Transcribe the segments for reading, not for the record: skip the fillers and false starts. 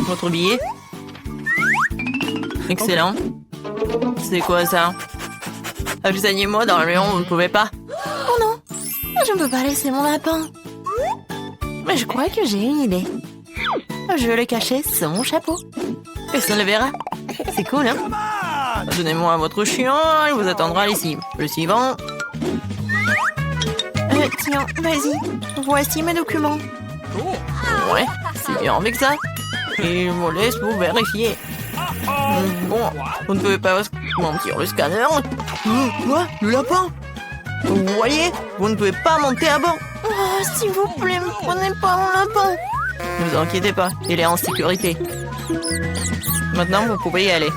Votre billet. Excellent. C'est quoi ça? Accompagnez-moi dans le lion, vous ne pouvez pas. Oh non, je ne peux pas laisser mon lapin. Mais je crois que j'ai une idée. Je vais le cacher sous mon chapeau. Personne ne le verra. C'est cool, hein? Donnez-moi votre chien, il vous attendra ici. Le suivant. Tiens, vas-y. Voici mes documents. Ouais, c'est bien avec ça. Et je vous laisse vous vérifier. Bon, vous ne pouvez pas mentir le scanner. Quoi? Le lapin? Vous voyez, vous ne pouvez pas monter à bord. Oh, s'il vous plaît, ne prenez pas mon lapin. Ne vous inquiétez pas, il est en sécurité. Maintenant, vous pouvez y aller.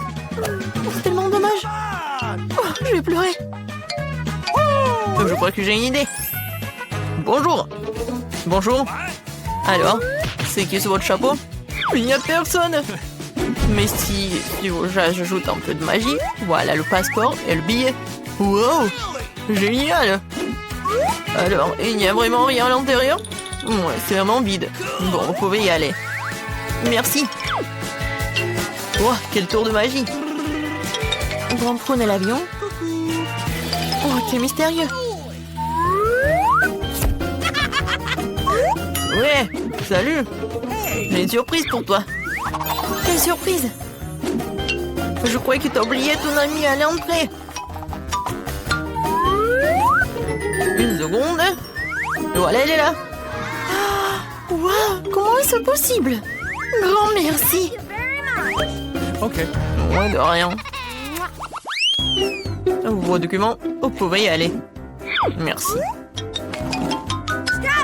C'est tellement dommage. Oh, je vais pleurer. Je crois que j'ai une idée. Bonjour. Bonjour. Alors, c'est qui sur votre chapeau? Il n'y a personne. Mais si j'ajoute un peu de magie, voilà le passeport et le billet. Wow, génial. Alors, il n'y a vraiment rien à l'intérieur? Ouais, c'est vraiment vide. Bon, vous pouvez y aller. Merci. Oh, quel tour de magie. Bon, prenez l'avion. Oh, quel mystérieux. Ouais, salut. J'ai une surprise pour toi. Quelle surprise. Je croyais que t'as oublié ton ami à l'entrée. Une seconde. Voilà, elle est là. Waouh, comment est-ce possible? Grand merci. Ok. Ouais, de rien. Vos documents, vous pouvez y aller. Merci.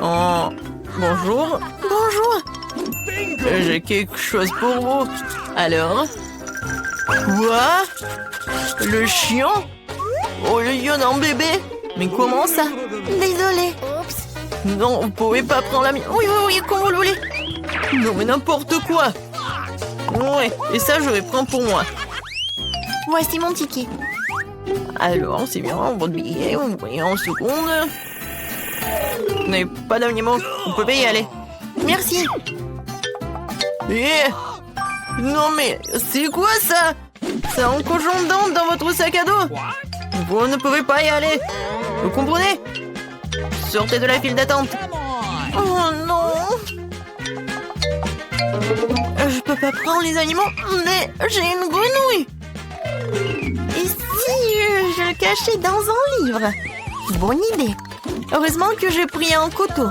Oh, bonjour. Bonjour. J'ai quelque chose pour vous. Alors? Quoi? Le chien? Oh, le lion d'un bébé? Mais comment ça? Désolée. Non, vous pouvez pas prendre la mienne. Oui, oui, oui, comme vous le voulez. Non, mais n'importe quoi. Ouais, et ça, je vais prendre pour moi. Voici mon ticket. Alors, c'est bien, votre billet, vous voyez en seconde. Vous n'avez pas d'animaux, vous pouvez y aller. Merci. Eh, non mais, c'est quoi ça? C'est un cochon d'Inde dans votre sac à dos. Vous ne pouvez pas y aller. Vous comprenez? Sortez de la file d'attente. Oh non. Je peux pas prendre les animaux, mais j'ai une grenouille. Et si je le cachais dans un livre? Bonne idée. Heureusement que j'ai pris un couteau.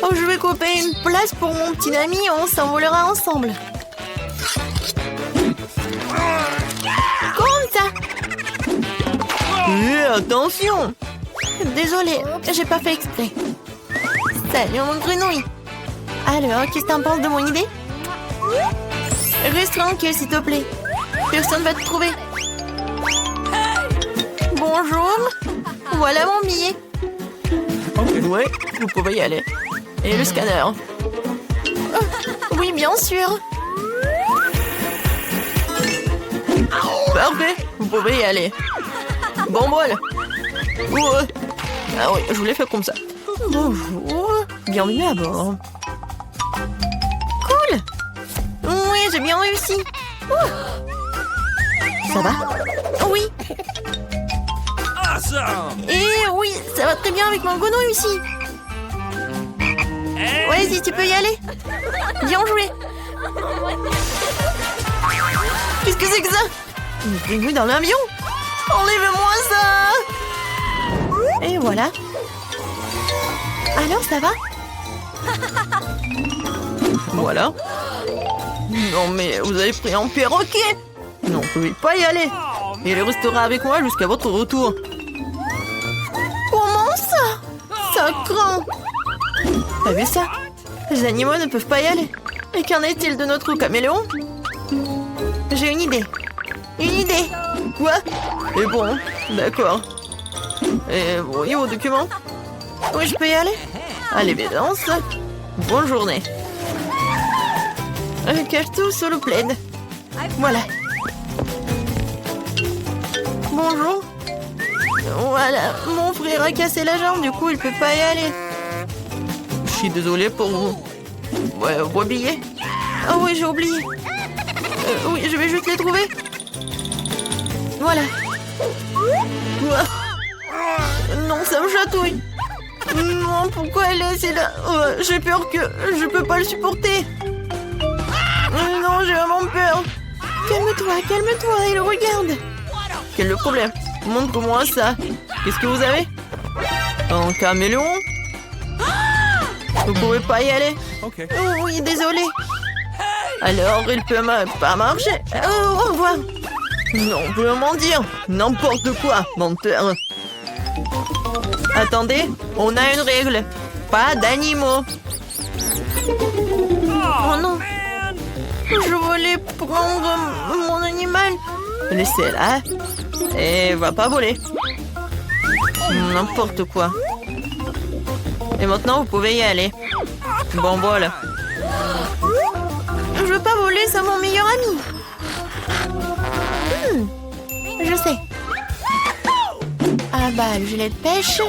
Oh, je vais couper une place pour mon petit ami et on s'envolera ensemble. Comme ça. Eh, attention. Désolée, j'ai pas fait exprès. Salut mon grenouille. Alors, qu'est-ce que t'en penses de mon idée? Reste tranquille, s'il te plaît. Personne va te trouver. Bonjour. Voilà mon billet. Ouais, vous pouvez y aller. Et le scanner. Oui, bien sûr. Parfait, vous pouvez y aller. Bon bol. Ouais. Ah oui, je voulais faire comme ça. Bonjour. Bienvenue à bord. Cool. Oui, j'ai bien réussi. Ça va? Oui. Et oui, ça va très bien avec mon grenouille aussi. Vas-y, tu peux y aller. Bien joué. Qu'est-ce que c'est que ça? Une grenouille dans l'avion? Enlève-moi ça! Et voilà. Alors, ça va? Voilà. Non mais vous avez pris un perroquet. Non, vous pouvez pas y aller. Il restera avec moi jusqu'à votre retour. Comment ça? Ça craint. T'as vu ça? Les animaux ne peuvent pas y aller. Et qu'en est-il de notre caméléon? J'ai une idée. Une idée. Quoi? Et bon, d'accord. Et vous voyez vos documents? Oui, je peux y aller? À l'évidence. Bonne journée. Cache tout sous le plaid. Voilà. Bonjour. Voilà, mon frère a cassé la jambe, du coup il peut pas y aller. Je suis désolée pour vous. Ouais, vos billets? Oh oui, j'ai oublié. Oui, je vais juste les trouver. Voilà. Ouah. Non, ça me chatouille. Non, pourquoi elle est là? J'ai peur que je peux pas le supporter. Non, j'ai vraiment peur. Calme-toi, calme-toi, il regarde. Quel est le problème? Montre-moi ça. Qu'est-ce que vous avez? Un caméléon? Vous pouvez pas y aller? Ok. Oh oui, désolé. Alors, il peut pas marcher. Oh, au revoir. Non, on peut mentir. N'importe quoi, menteur. Attendez, on a une règle. Pas d'animaux. Oh non. Je voulais prendre mon animal. Laissez-la. Et va pas voler. N'importe quoi. Et maintenant, vous pouvez y aller. Bon, voilà. Je veux pas voler, c'est mon meilleur ami. Je sais. Ah bah, le gilet de pêche.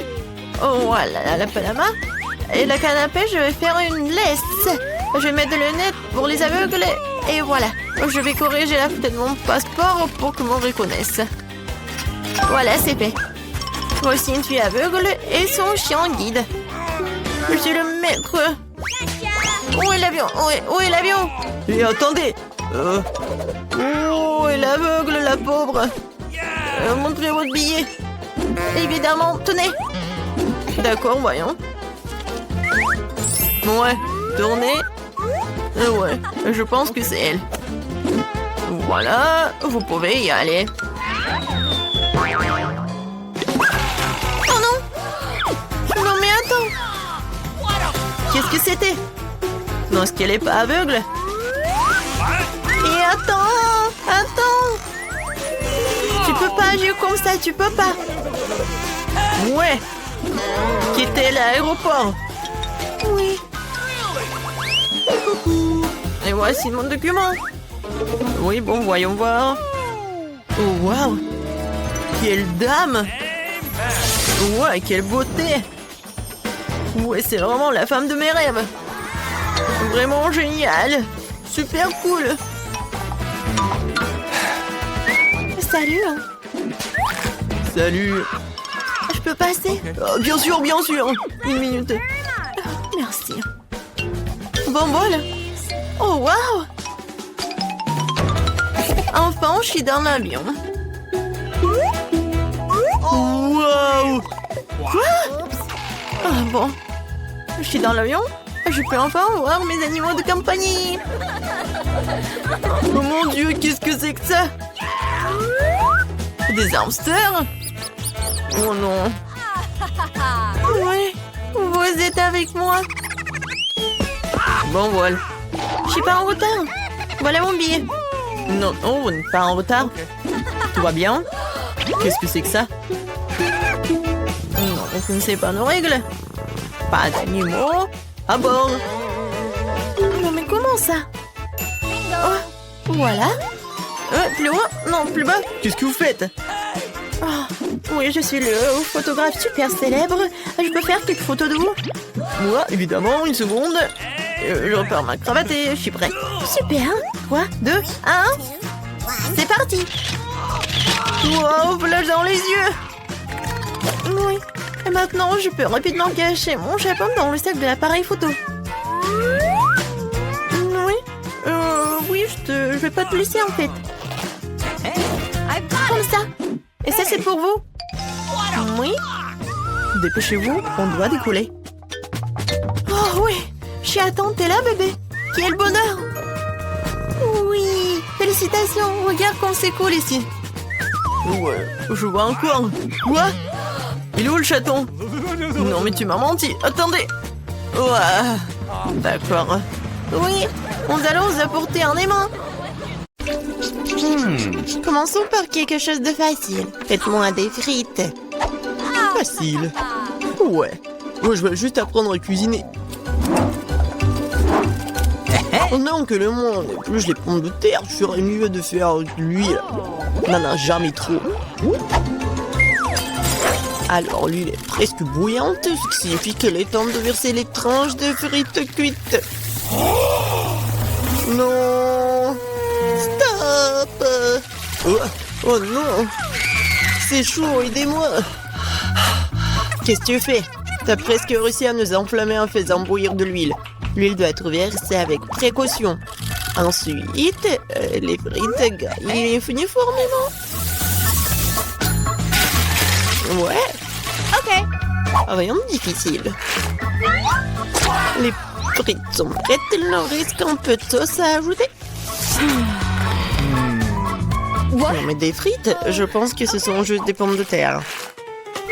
Oh, voilà, la palama. Et la canne à pêche, je vais faire une laisse. Je vais mettre le net pour les aveugles. Et voilà. Je vais corriger la photo de mon passeport pour que l'on reconnaisse. Voilà, c'est fait. Voici une fille aveugle et son chien guide. Je suis le maître. Où est l'avion? Où est l'avion? Et attendez. Oh, elle est aveugle, la pauvre. Montrez votre billet. Évidemment, tenez. D'accord, voyons. Ouais, tournez. Ouais, je pense que c'est elle. Voilà, vous pouvez y aller. Oh non. Non mais attends. Qu'est-ce que c'était? Non, est-ce qu'elle est pas aveugle? Et attends. Tu peux pas agir comme ça, tu peux pas. Ouais. Quittez l'aéroport. Oui. Et voici mon document. Oui, bon, voyons voir. Oh, waouh. Quelle dame. Ouais, quelle beauté. Ouais, c'est vraiment la femme de mes rêves. Vraiment génial. Super cool. Salut. Salut. Je peux passer? Oh, bien sûr, bien sûr. Une minute. Merci. Bon bol. Oh, waouh. Enfin, je suis dans l'avion. Waouh. Ah bon. Je suis dans l'avion. Je peux enfin voir mes animaux de compagnie. Oh mon Dieu, qu'est-ce que c'est que ça? Des hamsters? Oh non. Oui, vous êtes avec moi. Bon, voilà. Je suis pas en retard. Voilà mon billet. Non, oh, vous n'êtes pas en retard. Tout va bien? Qu'est-ce que c'est que ça? Non, vous ne connaissez pas nos règles. Pas d'animaux à bord. Non mais comment ça? Oh, voilà. Plus haut? Non, plus bas. Qu'est-ce que vous faites? Oh, oui, je suis le photographe super célèbre. Je peux faire quelques photos de vous? Moi, évidemment, une seconde. Je repère ma cravate et je suis prêt. Super. 3, 2, 1. C'est parti. Wow, flash dans les yeux. Oui. Et maintenant, je peux rapidement cacher mon chapeau dans le sac de l'appareil photo. Oui. Oui, je vais pas te laisser en fait. Comme ça. Et ça, c'est pour vous. Oui. Dépêchez-vous, on doit décoller. Oh oui. Je suis attente, t'es là, bébé. Quel bonheur. Oui. Félicitations. Regarde comme c'est cool ici. Ouais, je vois encore. Quoi? Il est où le chaton? Non, mais tu m'as menti. Attendez. Ouais. D'accord. Oui. Nous allons vous apporter un aimant. Commençons par quelque chose de facile. Faites-moi des frites. Facile. Ouais. Moi, je vais juste apprendre à cuisiner. Oh non, que le monde épluche les pommes de terre, je ferais mieux de faire de l'huile. Non, jamais trop. Alors, l'huile est presque bouillante, ce qui signifie qu'il est temps de verser les tranches de frites cuites. Non. Stop. Oh non. C'est chaud, aidez-moi. Qu'est-ce que tu fais? T'as presque réussi à nous enflammer en faisant bouillir de l'huile. L'huile doit être versée avec précaution. Ensuite, les frites grillent uniformément. Ouais. Ok. Rien de difficile. Les frites sont prêtes, il leur reste un peu de sauce à ajouter. Non mais des frites, je pense que ce sont juste des pommes de terre.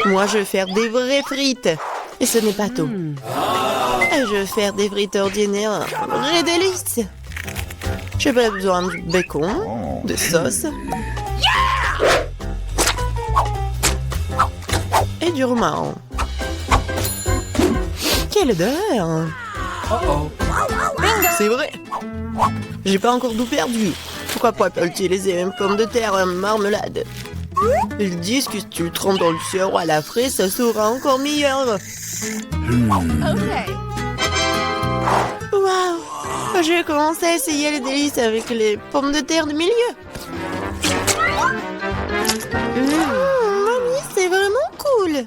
Moi je vais faire des vraies frites. Et ce n'est pas tout. Je vais faire des frites ordinaires, vraies délices. J'ai pas besoin de bacon, de sauce. Et du romarin. Quelle odeur! C'est vrai! J'ai pas encore tout perdu. Pourquoi pas utiliser une pomme de terre en marmelade? Ils disent que si tu le trempes dans le sirop à la fraise, ça sera encore meilleur. Waouh! Je vais commencer à essayer les délices avec les pommes de terre du milieu. Mamie, c'est vraiment cool.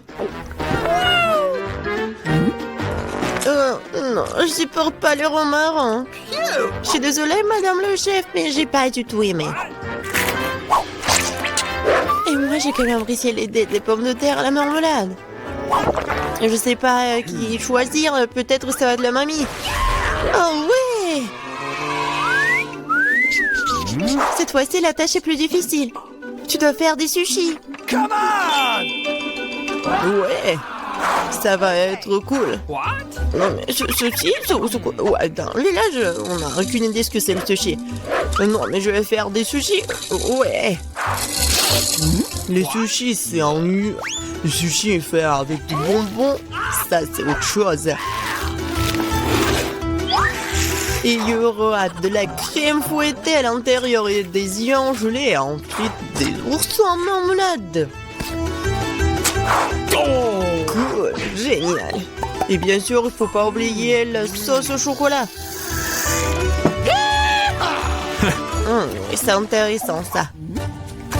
Non, je supporte pas le romarin. Je suis désolée, madame le chef, mais j'ai pas du tout aimé. Et moi, j'ai quand même apprécié des pommes de terre à la marmelade. Je sais pas qui choisir, peut-être ça va être la mamie. Oh ouais! Cette fois-ci, la tâche est plus difficile. Tu dois faire des sushis. Come on! Ouais, ça va être cool. What? Non mais sushi, ouais, dans le village, on n'a aucune idée ce que c'est le sushi. Non mais je vais faire des sushis. Ouais. Les sushis, c'est ennuyeux. Le sushi fait avec du bonbon, ça c'est autre chose. Il y aura de la crème fouettée à l'intérieur et des œufs gelés et ensuite des oursons en marmelade. Cool, génial. Et bien sûr, il faut pas oublier la sauce au chocolat. C'est intéressant ça.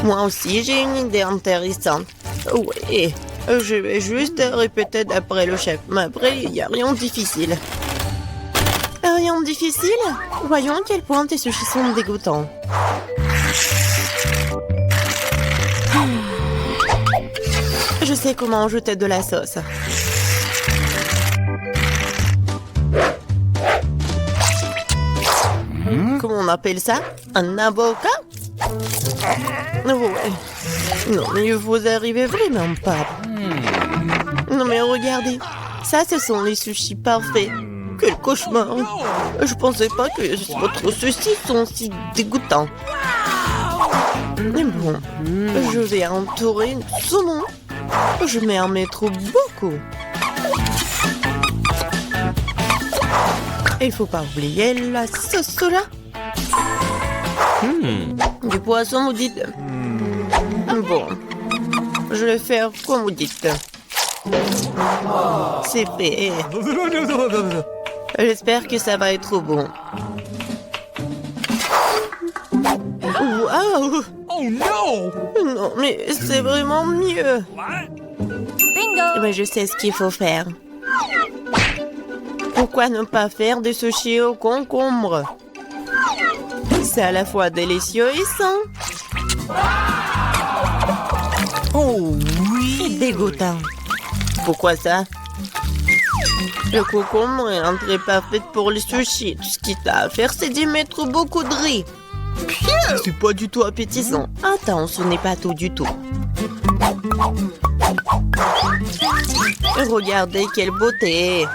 Moi aussi, j'ai une idée intéressante. Oui, je vais juste répéter d'après le chef. Mais après, il n'y a rien de difficile. Rien de difficile? Voyons à quel point tes sushis sont dégoûtants. Je sais comment ajouter de la sauce. Comment on appelle ça? Un avocat? Ouais. Non, mais vous arrivez vraiment pas. Non, mais regardez. Ça, ce sont les sushis parfaits. Quel cauchemar. Je pensais pas que votre sushi sont si dégoûtants. Mais bon, je vais entourer de saumon. Je vais en mettre beaucoup. Il faut pas oublier la sauce soja. Du poisson, vous dites. Bon, je vais faire comme vous dites. C'est fait. J'espère que ça va être bon. Waouh! Oh no! Non, mais c'est vraiment mieux. What? Mais je sais ce qu'il faut faire. Pourquoi ne pas faire des sushis au concombre? C'est à la fois délicieux et sain. Oh Et oui! dégoûtant. Pourquoi ça? Le concombre est l'entrée parfaite pour les sushis. Tout ce qu'il y a à faire, c'est d'y mettre beaucoup de riz. C'est pas du tout appétissant. Attends, ce n'est pas tout du tout. Regardez quelle beauté.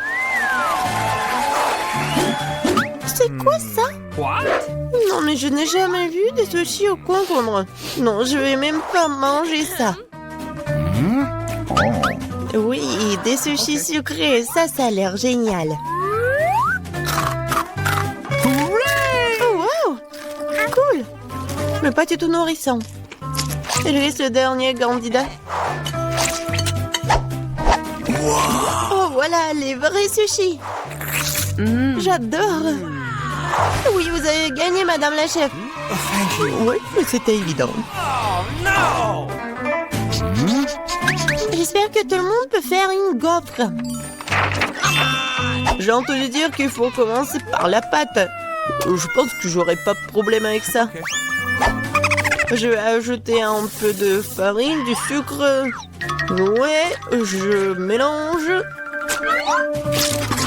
C'est quoi ça? What? Non, mais je n'ai jamais vu des sushis au concombre. Non, je vais même pas manger ça. Oui, des sushis sucrés, ça a l'air génial. Oh, wow! Cool! Mais pas du tout nourrissant. Il reste le dernier candidat. Oh, voilà, les vrais sushis. J'adore. Oui, vous avez gagné, madame la chef. Oui, c'était évident. Oh no! J'espère que tout le monde peut faire une gaufre. J'ai entendu dire qu'il faut commencer par la pâte. Je pense que j'aurai pas de problème avec ça. Je vais ajouter un peu de farine, du sucre. Ouais, je mélange.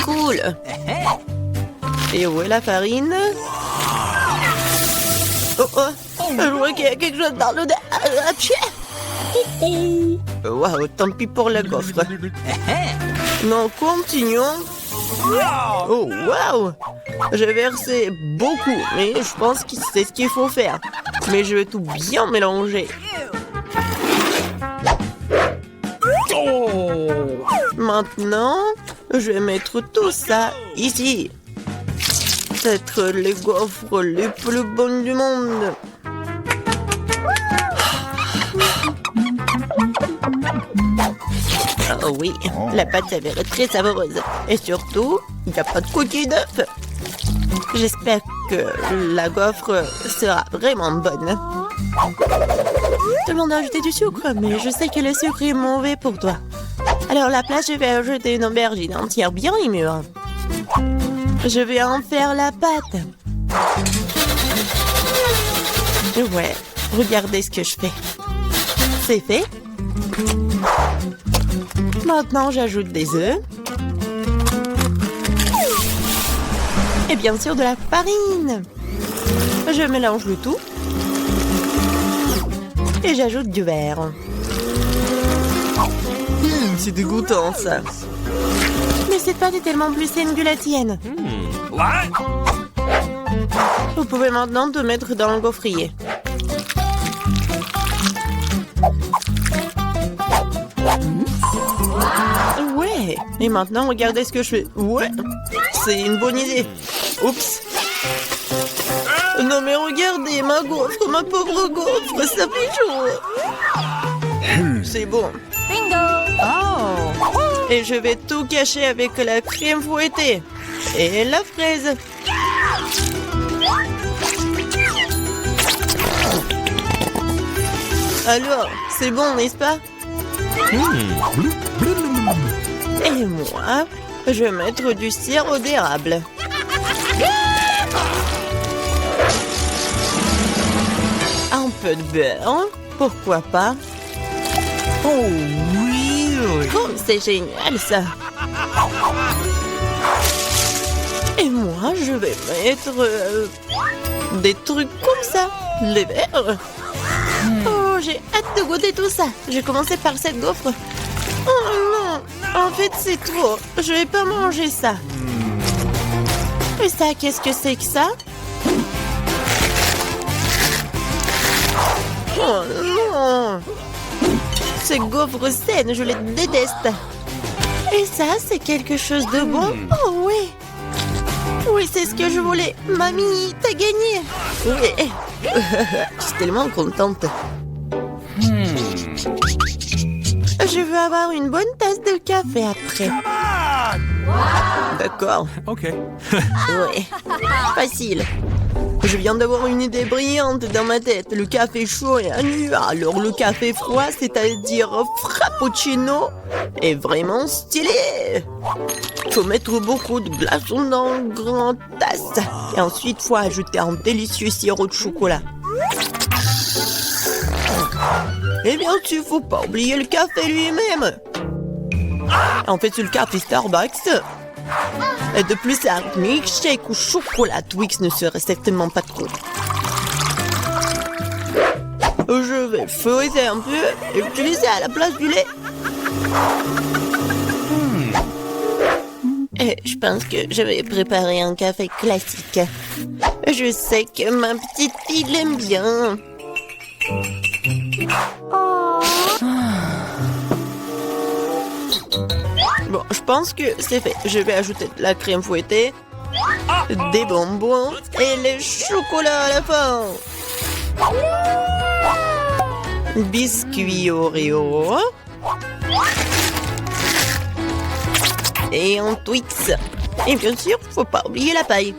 Cool. Et où est la farine? Oh oh, je vois qu'il y a quelque chose dans l'odeur. Waouh, tant pis pour la gaufre. Non, continuons. Oh, waouh! J'ai versé beaucoup, mais je pense que c'est ce qu'il faut faire. Mais je vais tout bien mélanger. Oh! Maintenant, je vais mettre tout ça ici. Peut-être les gaufres les plus bonnes du monde. Oh oui, la pâte s'avère très savoureuse. Et surtout, il n'y a pas de coquille d'œuf. J'espère que la gaufre sera vraiment bonne. Tout le monde a ajouté du sucre, mais je sais que le sucre est mauvais pour toi. Alors à la place, je vais ajouter une aubergine entière bien mûre. Je vais en faire la pâte. Ouais, regardez ce que je fais. C'est fait. Maintenant, j'ajoute des œufs. Et bien sûr, de la farine. Je mélange le tout. Et j'ajoute du verre. C'est dégoûtant, ça. Mais cette pâte est tellement plus saine que la tienne. What? Vous pouvez maintenant te mettre dans le gaufrier. Ouais. Et maintenant, regardez ce que je fais. Ouais. C'est une bonne idée. Oups. Non mais regardez, ma gaufre, ma pauvre gaufre, ça fait chaud. C'est bon. Oh. Et je vais tout cacher avec la crème fouettée. Et la fraise. Alors, c'est bon, n'est-ce pas? Et moi, je vais mettre du sirop d'érable. Un peu de beurre, pourquoi pas? Oh oui! Oh, c'est génial ça! Et moi, je vais mettre des trucs comme ça, les verres. Oh, j'ai hâte de goûter tout ça. Je vais commencer par cette gaufre. Oh non, en fait c'est trop. Je vais pas manger ça. Et ça, qu'est-ce que c'est que ça? Oh non! Ces gaufres saines, je les déteste. Et ça, c'est quelque chose de bon? Oh oui! Oui, c'est ce que je voulais. Mamie, t'as gagné. Oui. Je suis tellement contente. Je veux avoir une bonne tasse de café après. D'accord. Ok. Oui. Facile. Je viens d'avoir une idée brillante dans ma tête. Le café chaud est nu. Alors le café froid, c'est-à-dire frappuccino, est vraiment stylé. Faut mettre beaucoup de glaçons dans une grande tasse. Et ensuite, faut ajouter un délicieux sirop de chocolat. Et bien sûr, faut pas oublier le café lui-même. En fait, c'est le café Starbucks. Et de plus, un milkshake ou chocolat Twix ne serait certainement pas trop. Je vais feuilleter un peu et utiliser à la place du lait. Et je pense que je vais préparer un café classique. Je sais que ma petite fille l'aime bien. Bon, je pense que c'est fait. Je vais ajouter de la crème fouettée, des bonbons et le chocolat à la fin. Biscuit Oreo. Et un Twix. Et bien sûr, faut pas oublier la paille.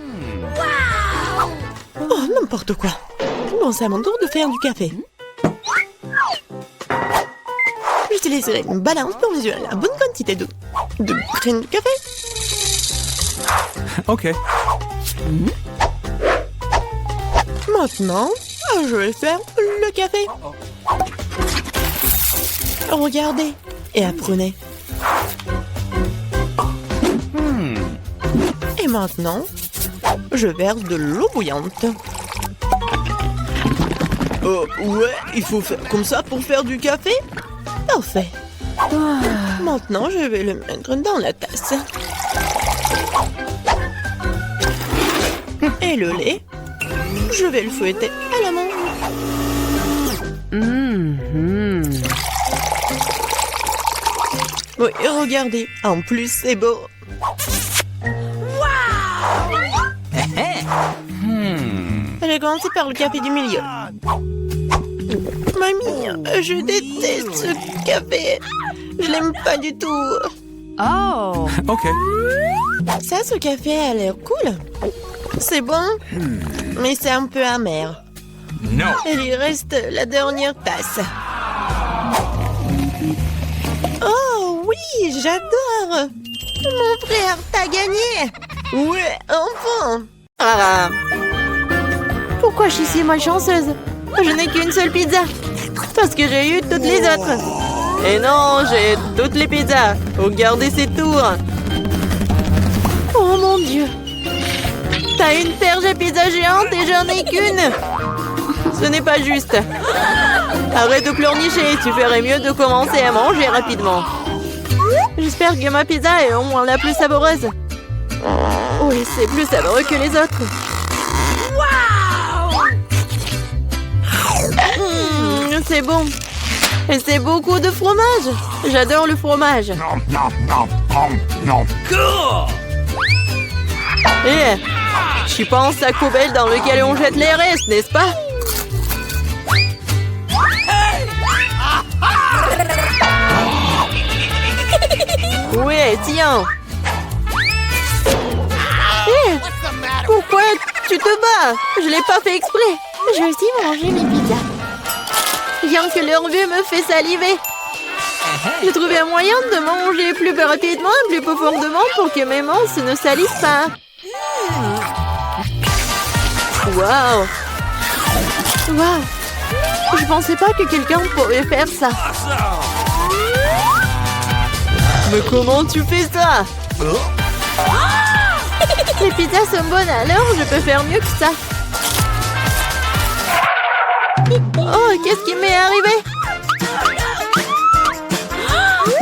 Oh, n'importe quoi. Bon, c'est à mon tour de faire du café. J'utiliserai une balance pour mesurer la bonne quantité de graines de café. Ok. Maintenant, je vais faire le café. Regardez et apprenez. Et maintenant, je verse de l'eau bouillante. Ouais, il faut faire comme ça pour faire du café? Parfait. Maintenant, je vais le mettre dans la tasse. Et le lait, je vais le fouetter à la main. Oui, regardez, en plus c'est beau. J'ai commencé par le café du milieu. Mamie, je déteste ce café. Je l'aime pas du tout. Oh! Ok. Ça, ce café a l'air cool. C'est bon, mais c'est un peu amer. No. Il lui reste la dernière tasse. Oh oui, j'adore. Mon frère, t'as gagné. Ouais, enfin. Ah. Pourquoi je suis si malchanceuse? Je n'ai qu'une seule pizza. Parce que j'ai eu toutes les autres. Et non, j'ai toutes les pizzas. Regardez ces tours. Oh mon Dieu. T'as une perche à pizza géante et j'en ai qu'une. Ce n'est pas juste. Arrête de pleurnicher. Tu ferais mieux de commencer à manger rapidement. J'espère que ma pizza est au moins la plus savoureuse. Oui, c'est plus savoureux que les autres. C'est bon. Et c'est beaucoup de fromage. J'adore le fromage. Cool. Eh, tu penses à Cobel dans lequel on jette les restes, n'est-ce pas? Ouais, tiens. Eh, pourquoi tu te bats? Je l'ai pas fait exprès. Je vais aussi manger mes pizzas. Rien que leur vue me fait saliver. J'ai trouvé un moyen de manger plus rapidement et plus profondément pour que mes mains ne salissent pas. Waouh! Waouh! Je pensais pas que quelqu'un pourrait faire ça. Mais comment tu fais ça? Les pizzas sont bonnes, alors je peux faire mieux que ça. Oh, qu'est-ce qui m'est arrivé?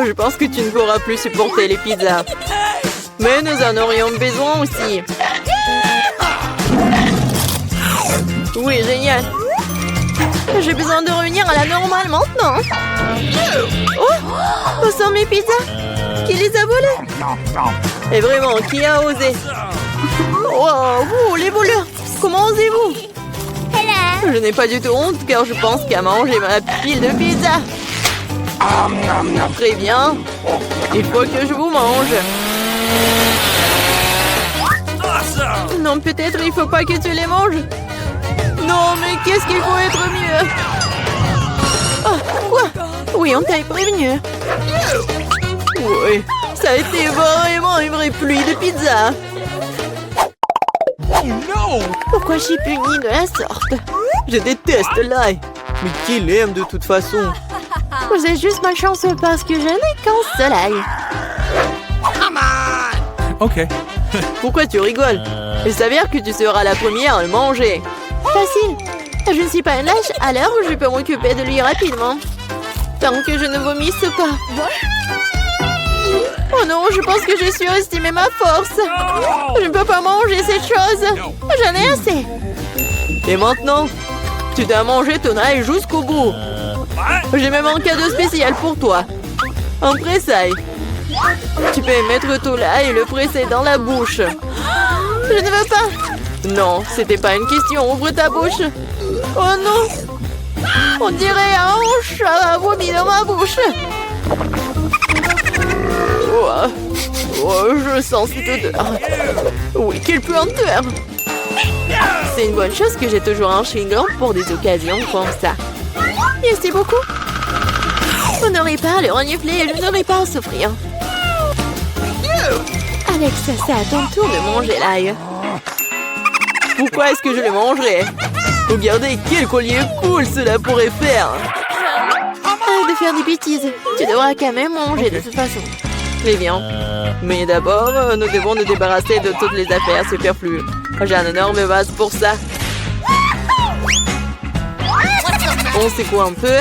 Je pense que tu ne pourras plus supporter les pizzas. Mais nous en aurions besoin aussi. Oui, génial. J'ai besoin de revenir à la normale maintenant. Oh, où sont mes pizzas? Qui les a volées? Et vraiment, qui a osé? Oh, vous, les voleurs, comment osez-vous? Je n'ai pas du tout honte car je pense qu'à manger ma pile de pizza. Très bien. Il faut que je vous mange. Non, peut-être il faut pas que tu les manges. Non, mais qu'est-ce qu'il faut être mieux? Oh, quoi? Oui, on t'a prévenu. Oui, ça a été vraiment une vraie pluie de pizza. Pourquoi je suis punie de la sorte? Je déteste l'ail. Mais qui l'aime de toute façon? Vous êtes juste malchanceux parce que je n'ai qu'un seul ail. Ok. Pourquoi tu rigoles? Il s'avère que tu seras la première à le manger. Facile. Je ne suis pas une lâche, alors je peux m'occuper de lui rapidement. Tant que je ne vomisse pas. Oh non, je pense que j'ai surestimé ma force. Je ne peux pas manger cette chose. J'en ai assez. Et maintenant, tu dois manger ton ail jusqu'au bout. J'ai même un cadeau spécial pour toi. Un pressail. Tu peux mettre ton ail et le presser dans la bouche. Je ne veux pas. Non, c'était pas une question. Ouvre ta bouche. Oh non. On dirait un chat a vomi dans ma bouche. Oh, je sens cette odeur. Oui, quelle puanteur. C'est une bonne chose que j'ai toujours un chewing-gum pour des occasions comme ça. Merci beaucoup. Vous n'aurez pas à le renifler et je n'aurai pas à souffrir. Alex, c'est à ton tour de manger l'ail. Pourquoi est-ce que je le mangerais? Regardez quel collier cool cela pourrait faire. Arrête de faire des bêtises. Tu devras quand même manger de toute façon. Très bien. Mais d'abord, nous devons nous débarrasser de toutes les affaires superflues. J'ai un énorme vase pour ça. On secoue un peu.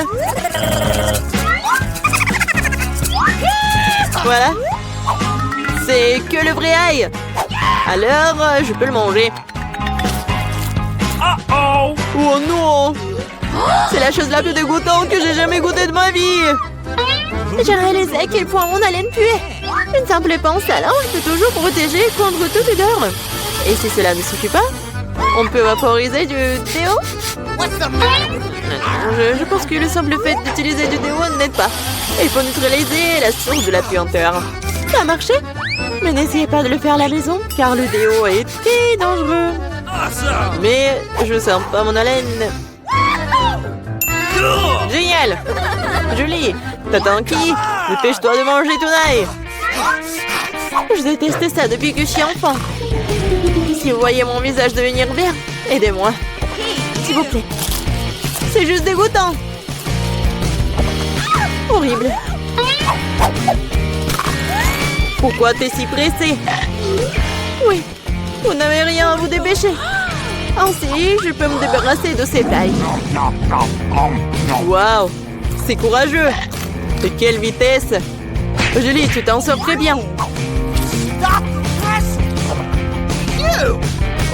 Voilà. C'est que le vrai ail. Alors, je peux le manger. Uh-oh. Oh non! C'est la chose la plus dégoûtante que j'ai jamais goûtée de ma vie. J'ai réalisé à quel point mon haleine puait. Une simple pince à linge peut toujours protéger contre toute odeur. Et si cela ne suffit pas, on peut vaporiser du déo. Je pense que le simple fait d'utiliser du déo n'aide pas. Il faut neutraliser la source de la puanteur. Ça a marché? Mais n'essayez pas de le faire à la maison, car le déo est très dangereux. Awesome. Mais je sens pas mon haleine. Génial! Julie, t'attends qui? Dépêche-toi de manger ton ail. Je déteste ça depuis que je suis enfant. Si vous voyez mon visage devenir vert, aidez-moi. S'il vous plaît. C'est juste dégoûtant. Horrible. Pourquoi t'es si pressée? Oui. Vous n'avez rien à vous dépêcher. Ainsi, je peux me débarrasser de ces tailles. Waouh, c'est courageux. De quelle vitesse. Julie, tu t'en sors très bien.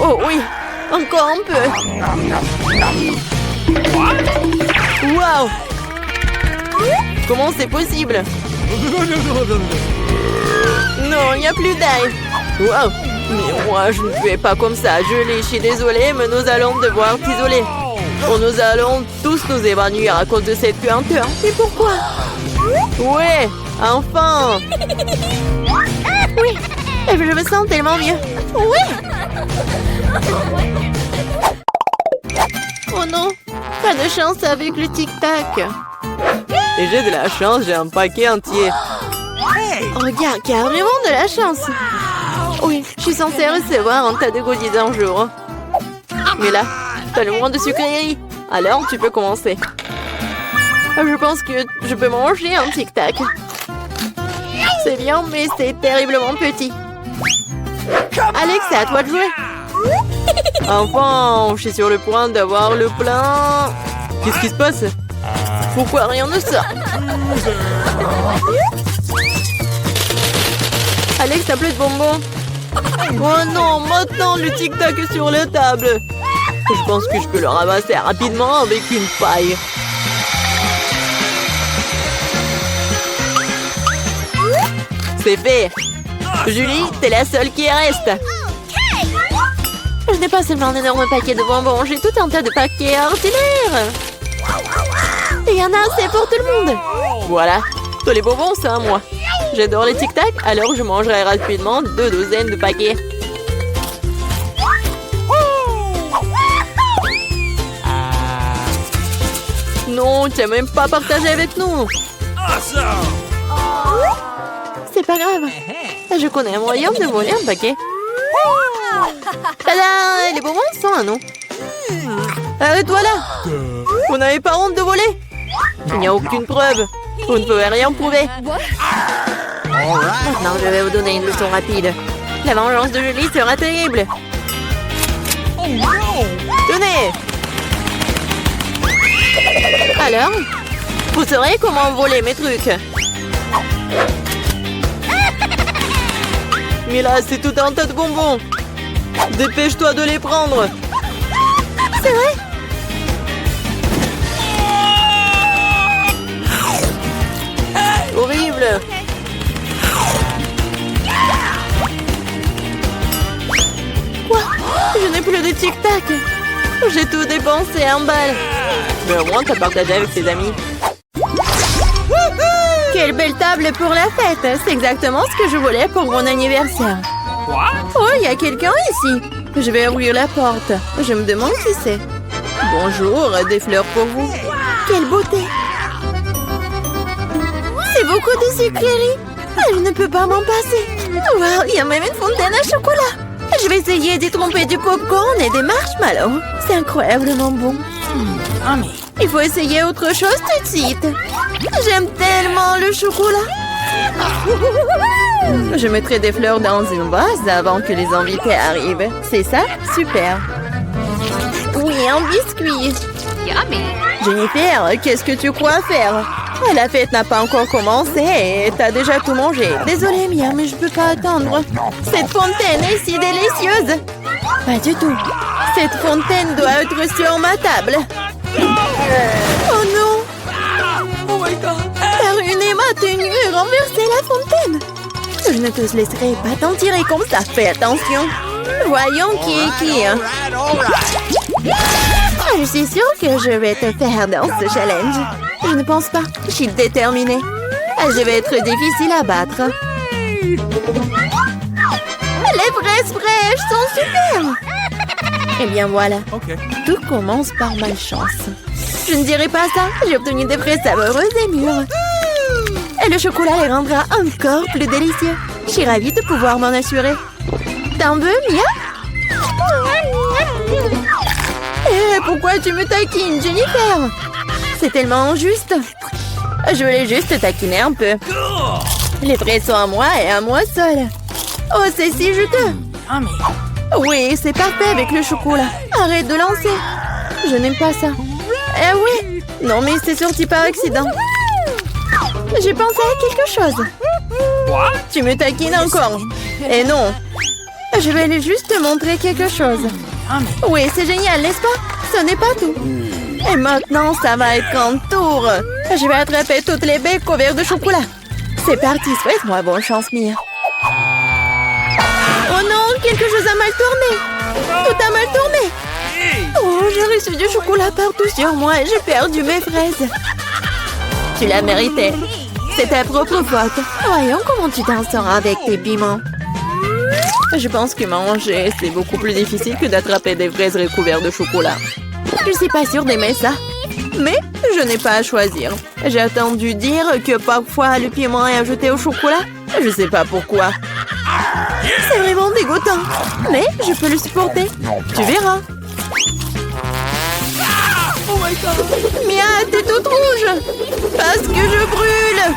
Oh oui, encore un peu. Waouh. Comment c'est possible? Non, il n'y a plus d'ail. Waouh. Mais moi, je ne fais pas comme ça. Julie, je suis désolée, mais nous allons devoir t'isoler. Nous allons tous nous évanouir à cause de cette puanteur. Mais pourquoi? Ouais, enfin. Oui, je me sens tellement mieux. Oui. Oh non, pas de chance avec le tic-tac. Et j'ai de la chance, j'ai un paquet entier. Regarde, carrément de la chance. Oui, je suis censée recevoir un tas de goodies un jour. Mais là, t'as le moins de sucreries. Alors, tu peux commencer. Je pense que je peux manger un tic-tac. C'est bien, mais c'est terriblement petit. Alex, c'est à toi de jouer. Enfin, je suis sur le point d'avoir le plein. Qu'est-ce qui se passe? Pourquoi rien ne sort? Alex, t'as plus de bonbons. Oh non, maintenant le tic-tac est sur la table. Je pense que je peux le ramasser rapidement avec une paille. C'est fait. Julie, t'es la seule qui reste. Je n'ai pas seulement un énorme paquet de bonbons, j'ai tout un tas de paquets ordinaires. Et il y en a assez pour tout le monde. Voilà, tous les bonbons, c'est à moi. J'adore les tic-tac, alors je mangerai rapidement 2 douzaines de paquets. Non, tu n'as même pas partagé avec nous. Awesome. C'est pas grave. Je connais un moyen de voler un paquet. Tada! Les bonbons sont à nous. Arrête-toi là. Vous n'avez pas honte de voler? Il n'y a aucune preuve. Vous ne pouvez rien prouver. Maintenant, je vais vous donner une leçon rapide. La vengeance de Julie sera terrible. Tenez. Alors, vous saurez comment voler mes trucs. Mais là, c'est tout un tas de bonbons. Dépêche-toi de les prendre. C'est vrai? Horrible. Quoi? Je n'ai plus de tic-tac. J'ai tout dépensé en balles. Mais au moins, t'as partagé avec tes amis. Quelle belle table pour la fête. C'est exactement ce que je voulais pour mon anniversaire. What? Oh, il y a quelqu'un ici. Je vais ouvrir la porte. Je me demande qui c'est. Bonjour, des fleurs pour vous. Quelle beauté! C'est beaucoup de sucreries. Je ne peux pas m'en passer. Wow, il y a même une fontaine à chocolat. Je vais essayer d'y tromper du popcorn et des marshmallows. C'est incroyablement bon. Il faut essayer autre chose tout de suite. J'aime tellement le chocolat. Je mettrai des fleurs dans une vase avant que les invités arrivent. C'est ça? Super. Oui, un biscuit. Jennifer, qu'est-ce que tu crois faire? La fête n'a pas encore commencé et t'as déjà tout mangé. Désolée, Mia, mais je peux pas attendre. Cette fontaine est si délicieuse. Pas du tout. Cette fontaine doit être sur ma table. Oh non! T'as ruiné ma tenue et renversé la fontaine. Je ne te laisserai pas t'en tirer comme ça. Fais attention. Voyons qui est qui. Je suis sûre que je vais te faire dans ce challenge. Je ne pense pas. Je suis déterminée. Je vais être difficile à battre. Les fraises fraîches sont super. Eh bien voilà. Tout commence par malchance. Je ne dirai pas ça. J'ai obtenu des fraises savoureuses et mûres. Et le chocolat les rendra encore plus délicieux. Je suis ravie de pouvoir m'en assurer. T'en veux, Mia? Eh, pourquoi tu me taquines, Jennifer? C'est tellement injuste. Je voulais juste taquiner un peu. Les fraises sont à moi et à moi seule. Oh, c'est si juteux. Oui, c'est parfait avec le chocolat. Arrête de lancer. Je n'aime pas ça. Eh oui. Non, mais c'est sorti par accident. J'ai pensé à quelque chose. Tu me taquines encore. Et non. Je vais aller juste te montrer quelque chose. Oui, c'est génial, n'est-ce pas? Ce n'est pas tout. Et maintenant, ça va être ton tour. Je vais attraper toutes les baies couvertes de chocolat. C'est parti, souhaite-moi bonne chance, Mia. Oh non, quelque chose a mal tourné. Tout a mal tourné. Oh, j'ai reçu du chocolat partout sur moi et j'ai perdu mes fraises. Tu l'as mérité. C'est ta propre faute. Voyons comment tu t'en sors avec tes piments. Je pense que manger, c'est beaucoup plus difficile que d'attraper des fraises recouvertes de chocolat. Je suis pas sûre d'aimer ça. Mais je n'ai pas à choisir. J'ai entendu dire que parfois le piment est ajouté au chocolat. Je sais pas pourquoi. C'est vraiment dégoûtant. Mais je peux le supporter. Tu verras. Mia, t'es toute rouge. Parce que je brûle.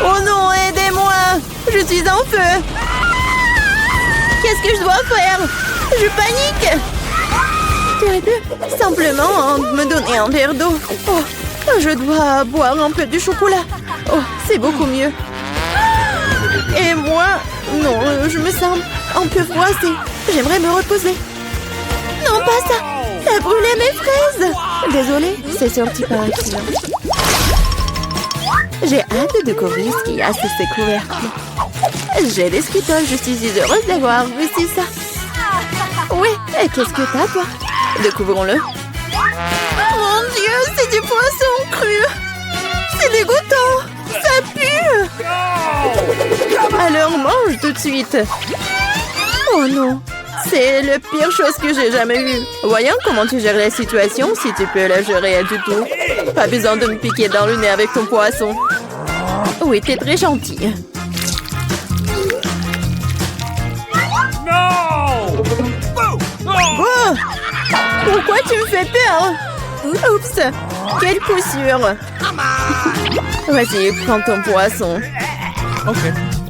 Oh non, aidez-moi. Je suis en feu. Qu'est-ce que je dois faire? Je panique. Tu aurais pu simplement me donner un verre d'eau. Oh, je dois boire un peu de chocolat. Oh, c'est beaucoup mieux. Et moi, non, je me sens un peu froissée. J'aimerais me reposer. Non, pas ça. Ça a brûlé mes fraises. Désolée, c'est sorti par accident. J'ai hâte de découvrir ce qu'il y a sous ces couvercles. J'ai des Skittles, je suis si heureuse d'avoir reçu ça. Oui, et qu'est-ce que t'as, toi? Découvrons-le. Mon Dieu, c'est du poisson cru. C'est dégoûtant. Ça pue. Alors mange tout de suite. Oh non, c'est la pire chose que j'ai jamais vue. Voyons comment tu gères la situation, si tu peux la gérer du tout. Pas besoin de me piquer dans le nez avec ton poisson. Oui, t'es très gentille. Oh! Pourquoi tu me fais peur? Oups! Quelle coup sûr! Vas-y, prends ton poisson.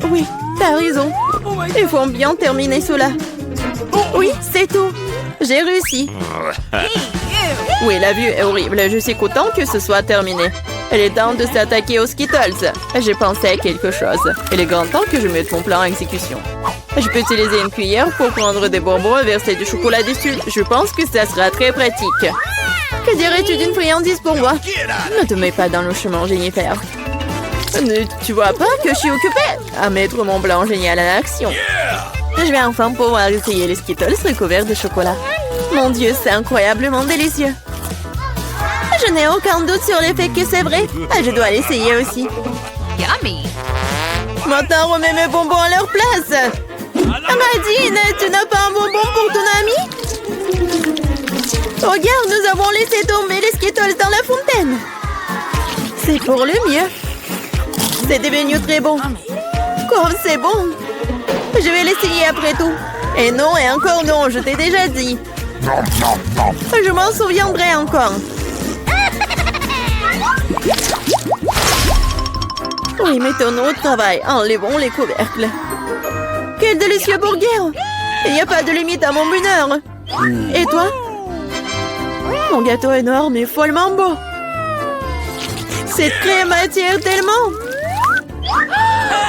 Oui, t'as raison. Il faut bien terminer cela. Oui, c'est tout. J'ai réussi. Oui, la vue est horrible. Je suis content que ce soit terminé. Il est temps de s'attaquer aux Skittles. J'ai pensé à quelque chose. Il est grand temps que je mette mon plan en exécution. Je peux utiliser une cuillère pour prendre des bonbons et verser du chocolat dessus. Je pense que ça sera très pratique. Que dirais-tu d'une friandise pour moi? Ne te mets pas dans le chemin, Jennifer. Tu vois pas que je suis occupée à mettre mon blanc génial en action. Je vais enfin pouvoir essayer les Skittles recouverts de chocolat. Mon Dieu, c'est incroyablement délicieux. Je n'ai aucun doute sur le fait que c'est vrai. Je dois l'essayer aussi. Yummy. Maintenant, remets mes bonbons à leur place. Nadine, tu n'as pas un bonbon pour ton ami? Regarde, nous avons laissé tomber les Skittles dans la fontaine. C'est pour le mieux. C'est devenu très bon. Comme c'est bon. Je vais l'essayer après tout. Et non, et encore non, je t'ai déjà dit. Je m'en souviendrai encore. Oui, mettons-nous au travail. Enlevons les couvercles. Quel délicieux burger! Il n'y a pas de limite à mon bonheur. Et toi? Mon gâteau énorme est follement beau. Cette crème attire tellement.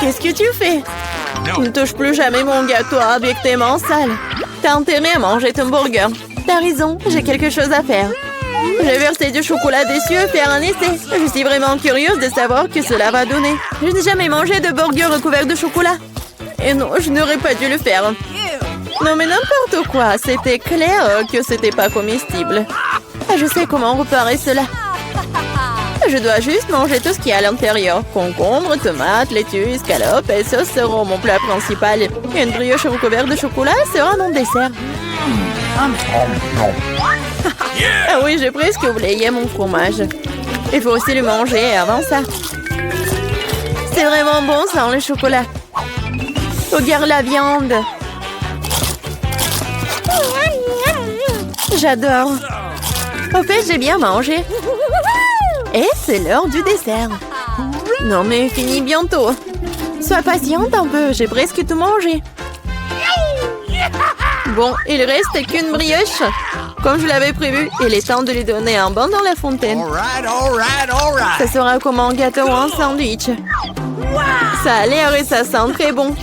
Qu'est-ce que tu fais? Ne touche plus jamais mon gâteau avec tes mains sales. T'as intérêt à manger ton burger. T'as raison, j'ai quelque chose à faire. J'ai versé du chocolat dessus et faire un essai. Je suis vraiment curieuse de savoir ce que cela va donner. Je n'ai jamais mangé de burger recouvert de chocolat. Et non, je n'aurais pas dû le faire. Non mais n'importe quoi, c'était clair que c'était pas comestible. Je sais comment réparer cela. Je dois juste manger tout ce qu'il y a à l'intérieur. Concombre, tomates, laitue, escalope et sauce seront mon plat principal. Et une brioche recouverte de chocolat sera mon dessert. Ah oui, j'ai presque oublié mon fromage. Il faut aussi le manger avant ça. C'est vraiment bon sans le chocolat. Regarde la viande. J'adore. En fait, j'ai bien mangé. Et c'est l'heure du dessert. Non mais fini bientôt. Sois patiente un peu, j'ai presque tout mangé. Bon, il reste qu'une brioche. Comme je l'avais prévu, il est temps de lui donner un bain dans la fontaine. Ça sera comme un gâteau ou un sandwich. Ça a l'air et ça sent très bon.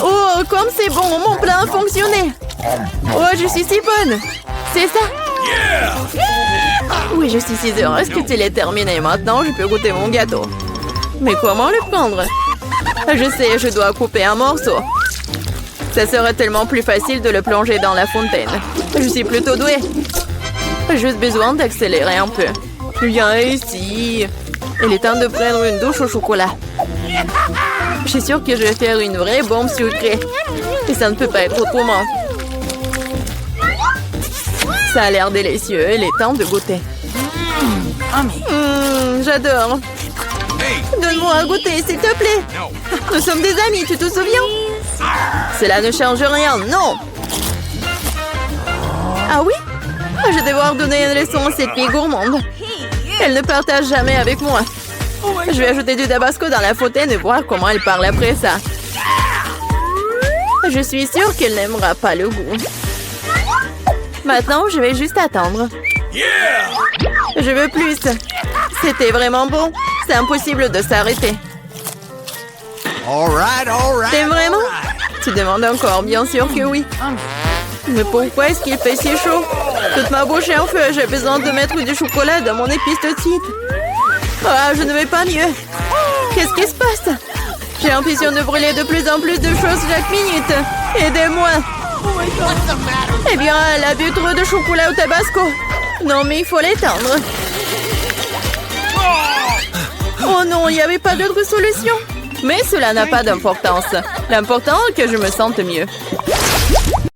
Oh, comme c'est bon, mon plat a fonctionné. Oh, je suis si bonne. C'est ça? Oui, je suis si heureuse que tu l'aies terminé. Maintenant, je peux goûter mon gâteau. Mais comment le prendre? Je sais, je dois couper un morceau. Ça serait tellement plus facile de le plonger dans la fontaine. Je suis plutôt douée. Juste besoin d'accélérer un peu. Viens ici. Il est temps de prendre une douche au chocolat. Je suis sûre que je vais faire une vraie bombe sucrée. Et ça ne peut pas être autrement. Ça a l'air délicieux. Il est temps de goûter. J'adore. Donne-moi à goûter, s'il te plaît. Nous sommes des amis, tu te souviens? Cela ne change rien, non. Ah oui? Je vais devoir donner une leçon à cette fille gourmande. Elle ne partage jamais avec moi. Je vais ajouter du tabasco dans la fontaine et voir comment elle parle après ça. Je suis sûre qu'elle n'aimera pas le goût. Maintenant, je vais juste attendre. Je veux plus. C'était vraiment bon. C'est impossible de s'arrêter. T'aimes vraiment? Tu demandes encore, bien sûr que oui. Mais pourquoi est-ce qu'il fait si chaud? Toute ma bouche est en feu. J'ai besoin de mettre du chocolat dans mon épice de suite. Ah, je ne vais pas mieux. Qu'est-ce qui se passe? J'ai l'impression de brûler de plus en plus de choses chaque minute. Aidez-moi. Eh bien, elle a bu trop de chocolat au tabasco. Non, mais il faut l'éteindre. Oh non, il n'y avait pas d'autre solution. Mais cela n'a pas d'importance. L'important est que je me sente mieux.